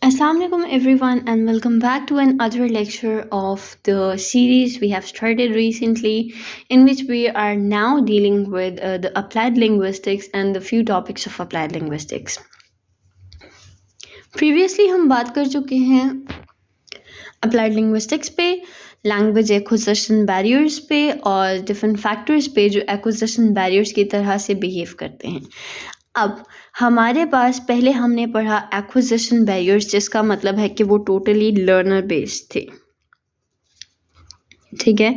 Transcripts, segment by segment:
Assalamu alaikum everyone and welcome back to another lecture of the series we have started recently, in which we are now dealing with the applied linguistics and the few topics of applied linguistics. Previously हम बात कर चुके हैं applied linguistics पे, language acquisition barriers पे और different factors पे जो acquisition barriers की तरह से behave करते हैं. अब हमारे पास पहले हमने पढ़ा एक्विजिशन बैरियर्स, जिसका मतलब है कि वो टोटली लर्नर बेस्ड थे. ठीक है,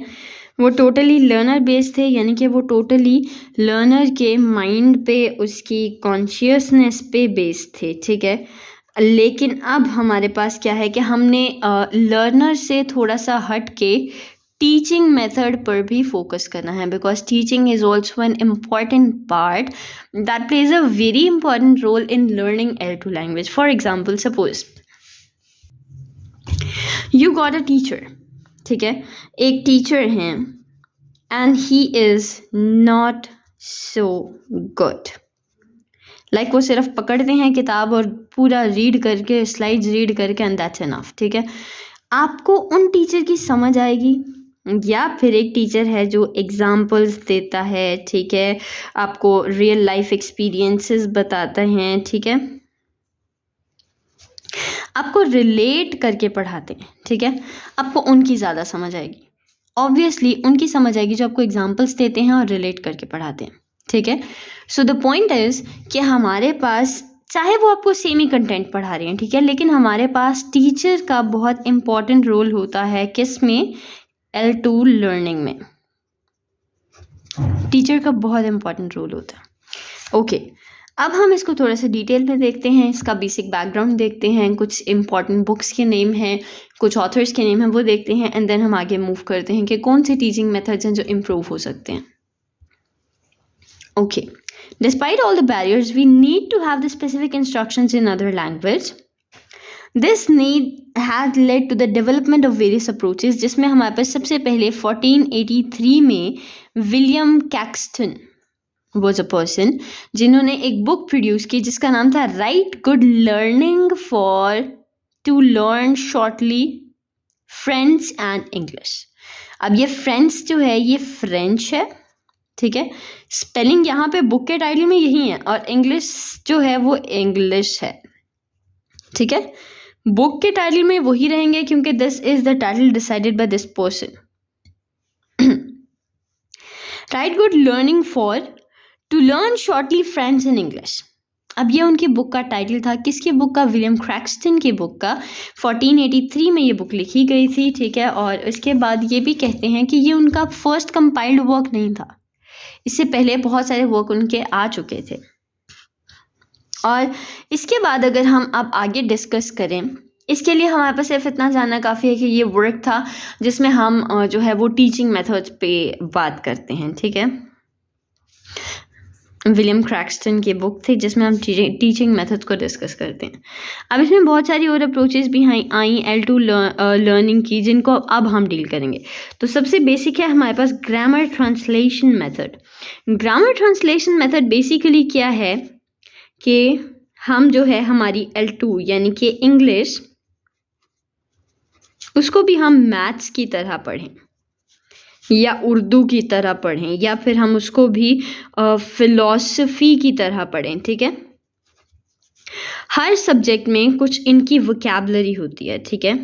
वो टोटली लर्नर बेस्ड थे, यानी कि वो टोटली लर्नर के माइंड पे, उसकी कॉन्शियसनेस पे बेस्ड थे. ठीक है, लेकिन अब हमारे पास क्या है कि हमने लर्नर से थोड़ा सा हट के टीचिंग मेथड पर भी फोकस करना है, because teaching is also an important part that plays a very important role in learning L2 language. For example, suppose you got a teacher. ठीक है, एक टीचर हैं and he is not so good. Like वो सिर्फ पकड़ते हैं किताब और पूरा रीड करके, स्लाइड्स रीड करके, एंड दैट्स इनफ. ठीक है, आपको उन टीचर की समझ आएगी, या फिर एक टीचर है जो एग्जाम्पल्स देता है. ठीक है, आपको रियल लाइफ एक्सपीरियंसेस बताता हैं. ठीक है, आपको रिलेट करके पढ़ाते हैं. ठीक है, आपको उनकी ज़्यादा समझ आएगी. ऑब्वियसली उनकी समझ आएगी जो आपको एग्जाम्पल्स देते हैं और रिलेट करके पढ़ाते हैं. ठीक है, सो द पॉइंट इज़ कि हमारे पास, चाहे वो आपको सेम ही कंटेंट पढ़ा रहे हैं, ठीक है, लेकिन हमारे पास टीचर का बहुत इम्पॉर्टेंट रोल होता है. किस में? L2 लर्निंग में टीचर का बहुत इम्पॉर्टेंट रोल होता है. ओके, अब हम इसको थोड़ा सा डिटेल में देखते हैं, इसका बेसिक बैकग्राउंड देखते हैं, कुछ इम्पॉर्टेंट बुक्स के नेम हैं, कुछ ऑथर्स के नेम हैं, वो देखते हैं, एंड देन हम आगे मूव करते हैं कि कौन से टीचिंग मेथड्स हैं जो इम्प्रूव हो सकते हैं. Okay, despite all the barriers, we need to have the specific instructions in other language. This need has led to the development of various approaches, जिसमें हमारे पास सबसे पहले 1483 में William Caxton was a person जिन्होंने एक बुक प्रोड्यूस की जिसका नाम था right good learning for to learn shortly French and English. अब ये फ्रेंच जो है ये फ्रेंच है. ठीक है, स्पेलिंग यहाँ पे बुक के टाइटल में यही है, और इंग्लिश जो है वो इंग्लिश है. ठीक है, बुक के टाइटल में वही रहेंगे क्योंकि this is the title decided by this person. Right good learning for to learn shortly French and English. अब ये उनकी बुक का टाइटल था. किसकी बुक का? विलियम क्रैक्सटन की बुक का. 1483 में ये बुक लिखी गई थी. ठीक है, और इसके बाद ये भी कहते हैं कि ये उनका फर्स्ट कंपाइल्ड वर्क नहीं था, इससे पहले बहुत सारे वर्क उनके आ चुके थे. और इसके बाद अगर हम अब आगे डिस्कस करें, इसके लिए हमारे पास सिर्फ इतना जानना काफ़ी है कि ये वर्क था जिसमें हम जो है वो टीचिंग मेथड्स पे बात करते हैं. ठीक है, विलियम क्रैक्सटन की बुक थी जिसमें हम टीचिंग मेथड्स को डिस्कस करते हैं. अब इसमें बहुत सारी और अप्रोचेस भी आई L2 लर्निंग की, जिनको अब हम डील करेंगे. तो सबसे बेसिक है हमारे पास grammar translation method. Grammar translation method basically क्या है कि हम जो है हमारी L2 यानी कि इंग्लिश, उसको भी हम मैथ्स की तरह पढ़ें या उर्दू की तरह पढ़ें, या फिर हम उसको भी फिलॉसफी की तरह पढ़ें. ठीक है, हर सब्जेक्ट में कुछ इनकी वोकैबुलरी होती है. ठीक है,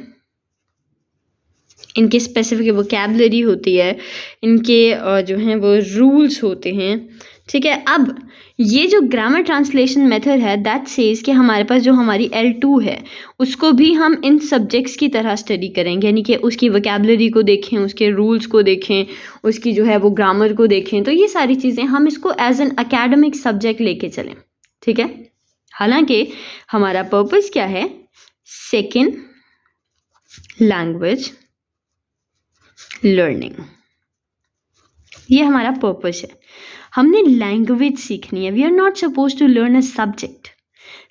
इनके स्पेसिफिक वोकैबुलरी होती है, इनके जो हैं वो रूल्स होते हैं. ठीक है, अब ये जो ग्रामर ट्रांसलेशन मेथड है दैट सेज कि हमारे पास जो हमारी L2 है उसको भी हम इन सब्जेक्ट्स की तरह स्टडी करेंगे, यानी कि उसकी वोकैबुलरी को देखें, उसके रूल्स को देखें, उसकी जो है वो ग्रामर को देखें. तो ये सारी चीज़ें हम इसको एज एन एकेडमिक सब्जेक्ट लेके चलें. ठीक है, हालांकि हमारा पर्पस क्या है? सेकेंड लैंग्वेज लर्निंग, ये हमारा पर्पस है. हमने लैंग्वेज सीखनी है. We are not suppose to learn a subject.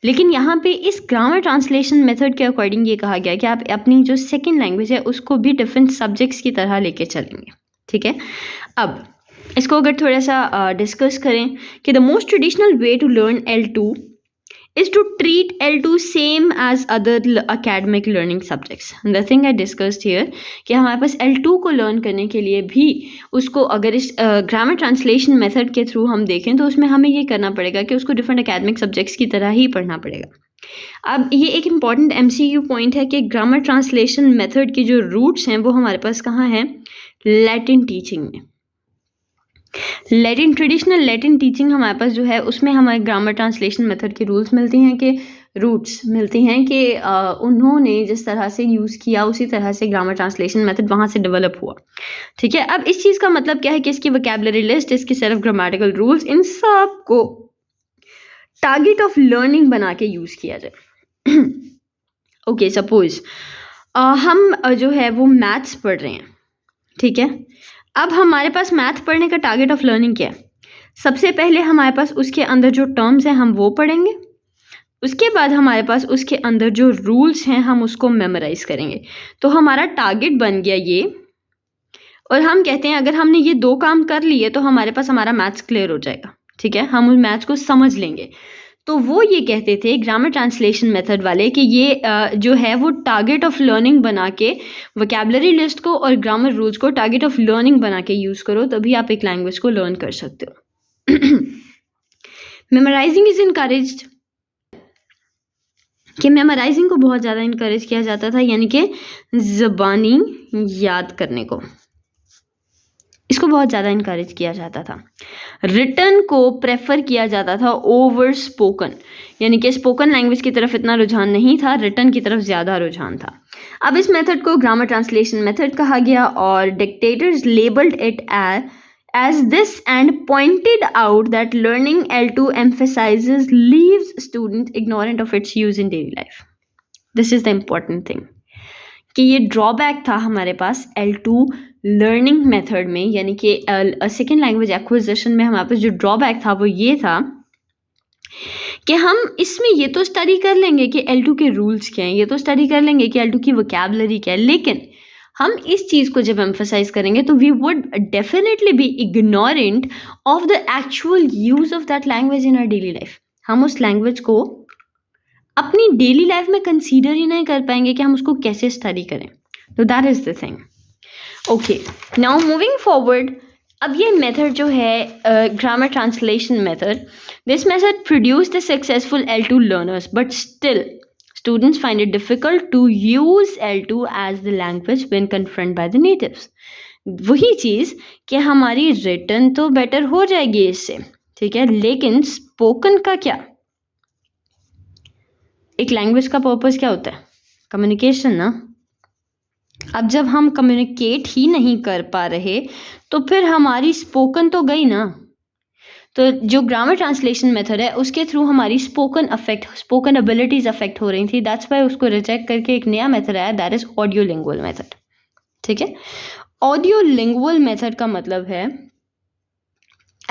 लेकिन यहाँ पे इस ग्रामर ट्रांसलेशन मेथड के अकॉर्डिंग ये कहा गया कि आप अपनी जो सेकेंड लैंग्वेज है उसको भी डिफरेंट सब्जेक्ट्स की तरह लेके चलेंगे. ठीक है, अब इसको अगर थोड़ा सा डिस्कस करें कि the most traditional way to learn L2 is to treat L2 same as other academic learning subjects. The thing I discussed here कि हमारे पास L2 को लर्न करने के लिए भी उसको अगर इस ग्रामर ट्रांसलेशन मेथड के थ्रू हम देखें तो उसमें हमें ये करना पड़ेगा कि उसको डिफरेंट एकेडमिक सब्जेक्ट्स की तरह ही पढ़ना पड़ेगा. अब ये एक इम्पॉर्टेंट MCQ पॉइंट है कि ग्रामर ट्रांसलेशन मेथड के जो रूट्स हैं वो हमारे पास कहाँ हैं? लैटिन टीचिंग में. लैटिन ट्रेडिशनल लैटिन टीचिंग हमारे पास जो है उसमें हमारे ग्रामर ट्रांसलेशन मेथड के रूल्स मिलती हैं कि रूट्स मिलती हैं कि उन्होंने जिस तरह से यूज़ किया उसी तरह से ग्रामर ट्रांसलेशन मेथड वहाँ से डेवलप हुआ. ठीक है, अब इस चीज़ का मतलब क्या है कि इसकी वोकैबुलरी लिस्ट, इसकी सेट ऑफ ग्रामेटिकल रूल्स, इन सब को टारगेट ऑफ लर्निंग बना के यूज़ किया जाए. ओके, सपोज हम जो है वो मैथ्स पढ़ रहे हैं. ठीक है, अब हमारे पास मैथ पढ़ने का टारगेट ऑफ लर्निंग क्या है? सबसे पहले हमारे पास उसके अंदर जो टर्म्स हैं हम वो पढ़ेंगे. उसके बाद हमारे पास उसके अंदर जो रूल्स हैं हम उसको मेमोराइज करेंगे. तो हमारा टारगेट बन गया ये, और हम कहते हैं अगर हमने ये 2 काम कर लिए तो हमारे पास हमारा मैथ्स क्लियर हो जाएगा. ठीक है, हम उस मैथ्स को समझ लेंगे. तो वो ये कहते थे ग्रामर ट्रांसलेशन मेथड वाले कि ये जो है वो टारगेट ऑफ लर्निंग बना के वोकैबुलरी लिस्ट को और ग्रामर रूल्स को टारगेट ऑफ लर्निंग बना के यूज़ करो, तभी आप एक लैंग्वेज को लर्न कर सकते हो. मेमोराइजिंग इज इनकरेज्ड, कि मेमोराइजिंग को बहुत ज़्यादा इनकरेज किया जाता था, यानी कि ज़बानी याद करने को इसको बहुत ज़्यादा इनकरेज किया जाता था. रिटन को प्रेफर किया जाता था ओवर स्पोकन, यानी कि स्पोकन लैंग्वेज की तरफ इतना रुझान नहीं था, रिटन की तरफ ज़्यादा रुझान था. अब इस मेथड को ग्रामर ट्रांसलेशन मेथड कहा गया और dictators labelled it as this and pointed out that learning L2 emphasizes leaves student ignorant of its use in daily life. This is the important thing कि ये ड्रॉबैक था हमारे पास L2 learning method में, यानी कि सेकेंड लैंग्वेज एक्विजिशन में हमारे पास जो ड्रॉबैक था वो ये था कि हम इसमें ये तो स्टडी कर लेंगे कि L2 के रूल्स क्या हैं, ये तो स्टडी कर लेंगे कि L2 की वोकैबुलरी क्या है, लेकिन हम इस चीज़ को जब एम्फसाइज करेंगे तो we would definitely be ignorant of the actual use of that language in our daily life. हम उस लैंग्वेज को अपनी डेली लाइफ में कंसीडर ही नहीं कर पाएंगे कि हम उसको कैसे स्टडी करें. तो that is the thing. Okay, now moving forward. अब ये मेथड जो है grammar translation method, this method produce the successful L2 learners, but still students find it difficult to use L2 as the language when confronted by the natives. वही चीज़ कि हमारी written तो better हो जाएगी इससे, ठीक है, लेकिन स्पोकन का क्या? एक लैंग्वेज का पर्पस क्या होता है? कम्युनिकेशन ना. अब जब हम कम्युनिकेट ही नहीं कर पा रहे तो फिर हमारी स्पोकन तो गई ना. तो जो ग्रामर ट्रांसलेशन मेथड है उसके थ्रू हमारी स्पोकन एबिलिटीज़ अफेक्ट हो रही थी. दैट्स वाई उसको रिजेक्ट करके एक नया मेथड आया, that is audio lingual method. ठीक है, ऑडियो लिंगुअल मेथड का मतलब है,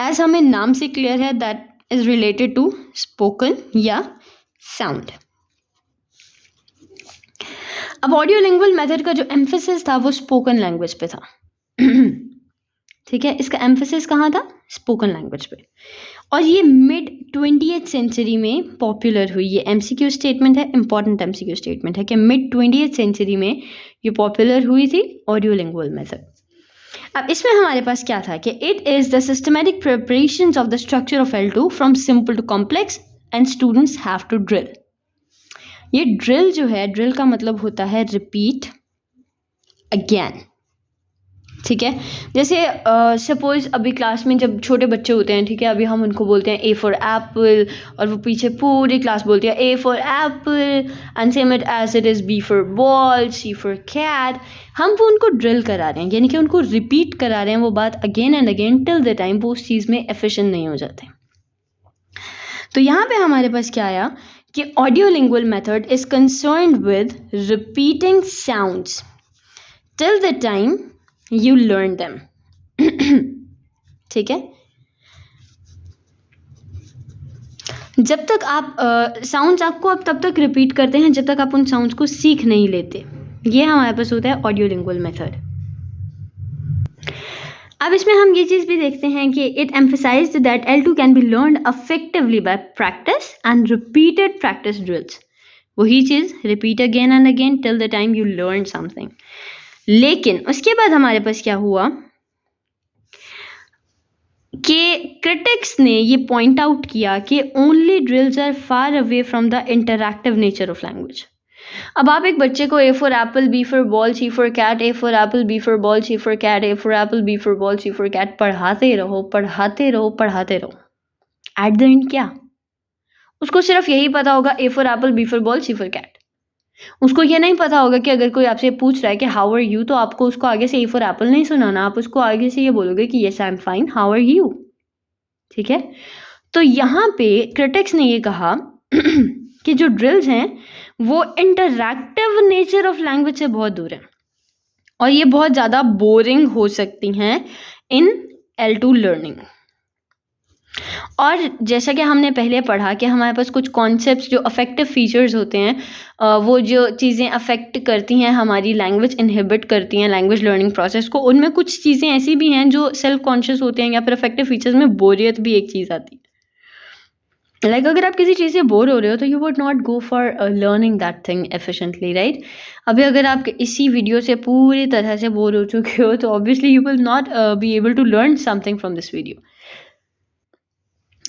एज हमें नाम से क्लियर है, that is related to spoken या साउंड. अब ऑडियो लिंगुअल मेथड का जो एम्फेसिस था वो स्पोकन लैंग्वेज पे था. ठीक है, इसका एम्फेसिस कहाँ था? स्पोकन लैंग्वेज पे. और ये मिड 20th सेंचुरी में पॉपुलर हुई. ये MCQ स्टेटमेंट है, इंपॉर्टेंट MCQ स्टेटमेंट है कि मिड 20th सेंचुरी में ये पॉपुलर हुई थी ऑडियो लिंगुअल मेथड. अब इसमें हमारे पास क्या था कि it is the systematic preparation of the structure of L2 from simple to complex and students have to drill. ये ड्रिल जो है, ड्रिल का मतलब होता है रिपीट अगेन. ठीक है, जैसे सपोज अभी क्लास में जब छोटे बच्चे होते हैं, ठीक है, अभी हम उनको बोलते हैं A फॉर एप्पल, और वो पीछे पूरी क्लास बोलती है A for apple and same it as it is B for ball, C for cat. हम वो उनको ड्रिल करा रहे हैं, यानी कि उनको रिपीट करा रहे हैं वो बात again and again till the time वो उस चीज़ में एफिशिएंट नहीं हो जाते. तो यहाँ पे हमारे पास क्या आया कि audio lingual method is concerned with repeating sounds till the time you learn them. ठीक है, जब तक आप साउंड्स आपको आप तब तक रिपीट करते हैं जब तक आप उन साउंड्स को सीख नहीं लेते. ये हमारे पास होता है ऑडियो लिंगुअल मेथड. अब इसमें हम ये चीज़ भी देखते हैं कि it emphasized that L2 can be learned effectively by practice and repeated practice drills. वही चीज़, repeat again and again till the time you learn something. लेकिन उसके बाद हमारे पास क्या हुआ कि क्रिटिक्स ने ये पॉइंट आउट किया कि only drills are far away from the interactive nature of language. अब आप एक बच्चे को A for apple, B for ball, C for cat, A for apple, B for ball, C for cat, A for apple, B for ball, C for cat पढ़ाते रहो पढ़ाते रहो पढ़ाते रहो। एट द एंड क्या, उसको सिर्फ यही पता होगा A for apple, B for ball, C for cat. उसको ये नहीं पता होगा कि अगर कोई आपसे पूछ रहा है कि हाउ आर यू, तो आपको उसको आगे से A फॉर एप्पल नहीं सुनाना, आप उसको आगे से ये बोलोगे कि yes I am fine, how are you. ठीक है, तो यहाँ पे क्रिटिक्स ने ये कहा कि जो ड्रिल्स हैं वो इंटरैक्टिव नेचर ऑफ लैंग्वेज से बहुत दूर है और ये बहुत ज़्यादा बोरिंग हो सकती हैं इन L2 लर्निंग। और जैसा कि हमने पहले पढ़ा कि हमारे पास कुछ कॉन्सेप्ट्स जो अफेक्टिव फीचर्स होते हैं, वो जो चीज़ें अफेक्ट करती हैं हमारी लैंग्वेज, इनहिबिट करती हैं लैंग्वेज लर्निंग प्रोसेस को, उनमें कुछ चीज़ें ऐसी भी हैं जो सेल्फ कॉन्शियस होते हैं या फिर अफेक्टिव फीचर्स में बोरियत भी एक चीज़ आती है। लाइक अगर आप किसी चीज़ से बोर हो रहे हो तो you would not go for learning that thing efficiently, right. अभी अगर आप इसी वीडियो से पूरी तरह से बोर हो चुके हो तो obviously you will not be able to learn something from this video.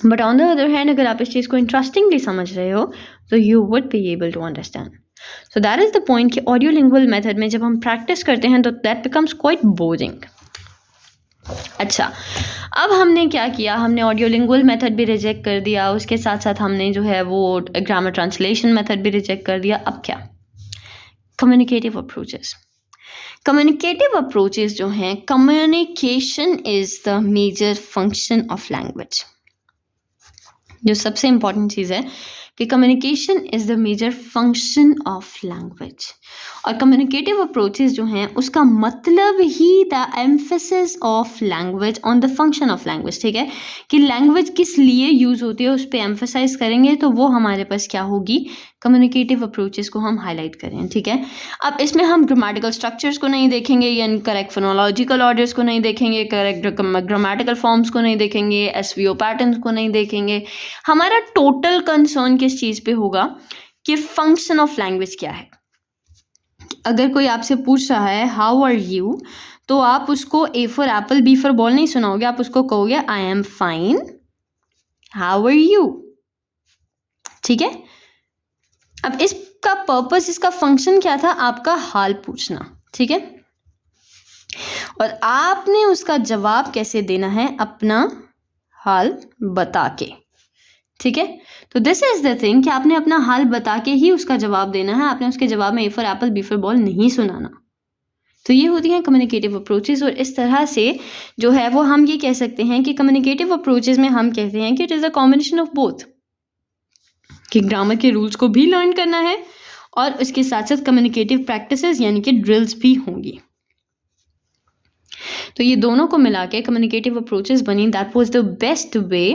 But on the other hand अगर आप इस चीज़ को इंटरेस्टिंगली समझ रहे हो तो you would be able to understand. So that is the point कि ऑडियो लिंगुअल मेथड में जब हम प्रैक्टिस करते हैं तो दैट बिकम्स क्वाइट बोरिंग। अच्छा, अब हमने क्या किया, हमने ऑडियो लिंगुअल मेथड भी रिजेक्ट कर दिया, उसके साथ साथ हमने जो है वो ग्रामर ट्रांसलेशन मेथड भी रिजेक्ट कर दिया। अब क्या, कम्युनिकेटिव अप्रोचेस। कम्युनिकेटिव अप्रोचेस जो हैं, communication is the major function of language. जो सबसे इंपॉर्टेंट चीज़ है कि communication is the major function of language. और कम्युनिकेटिव अप्रोचेस जो हैं उसका मतलब ही the emphasis of language on the function of language. ठीक है, कि लैंग्वेज किस लिए यूज़ होती है उस पर एम्फेसाइज करेंगे तो वो हमारे पास क्या होगी, कम्युनिकेटिव अप्रोचेस को हम हाईलाइट करें। ठीक है, अब इसमें हम ग्रामेटिकल स्ट्रक्चर्स को नहीं देखेंगे, यानी करेक्ट फोनोलॉजिकल ऑर्डर्स को नहीं देखेंगे, करेक्ट ग्रामेटिकल फॉर्म्स को नहीं देखेंगे, एसवीओ पैटर्न्स को नहीं देखेंगे। हमारा टोटल कंसर्न किस चीज़ पे होगा कि फंक्शन ऑफ लैंग्वेज क्या है। अगर कोई आपसे पूछ रहा है हाउ आर यू, तो आप उसको A for apple, B for ball नहीं सुनाओगे, आप उसको कहोगे I am fine, how are you. ठीक है, अब इसका पर्पस, इसका फंक्शन क्या था, आपका हाल पूछना। ठीक है, और आपने उसका जवाब कैसे देना है, अपना हाल बता के। ठीक है, तो दिस इज द थिंग कि आपने अपना हाल बता के ही उसका जवाब देना है, आपने उसके जवाब में A for apple, B for ball नहीं सुनाना। तो ये होती हैं कम्युनिकेटिव अप्रोचेस। और इस तरह से जो है वो हम ये कह सकते हैं कि कम्युनिकेटिव अप्रोचेस में हम कहते हैं कि it is a combination of both, कि ग्रामर के रूल्स को भी लर्न करना है और उसके साथ साथ कम्युनिकेटिव प्रैक्टिसेस यानी कि ड्रिल्स भी होंगी। तो ये दोनों को मिला के कम्युनिकेटिव अप्रोचेस बनी। That was the best way,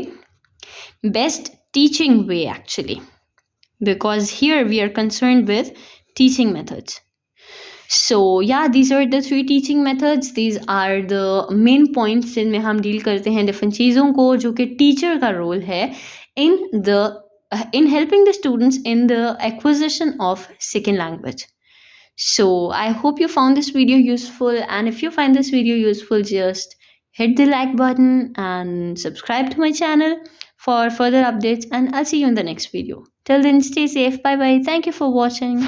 best teaching way actually, because here we are concerned with teaching methods. So yeah, these are the 3 teaching methods. These are the main points जिनमें हम deal करते हैं different चीज़ों को, जो कि teacher का role है in helping the students in the acquisition of second language. So I hope you found this video useful, and if you find this video useful, just hit the like button and subscribe to my channel for further updates, and I'll see you in the next video. Till then, stay safe. Bye bye. Thank you for watching.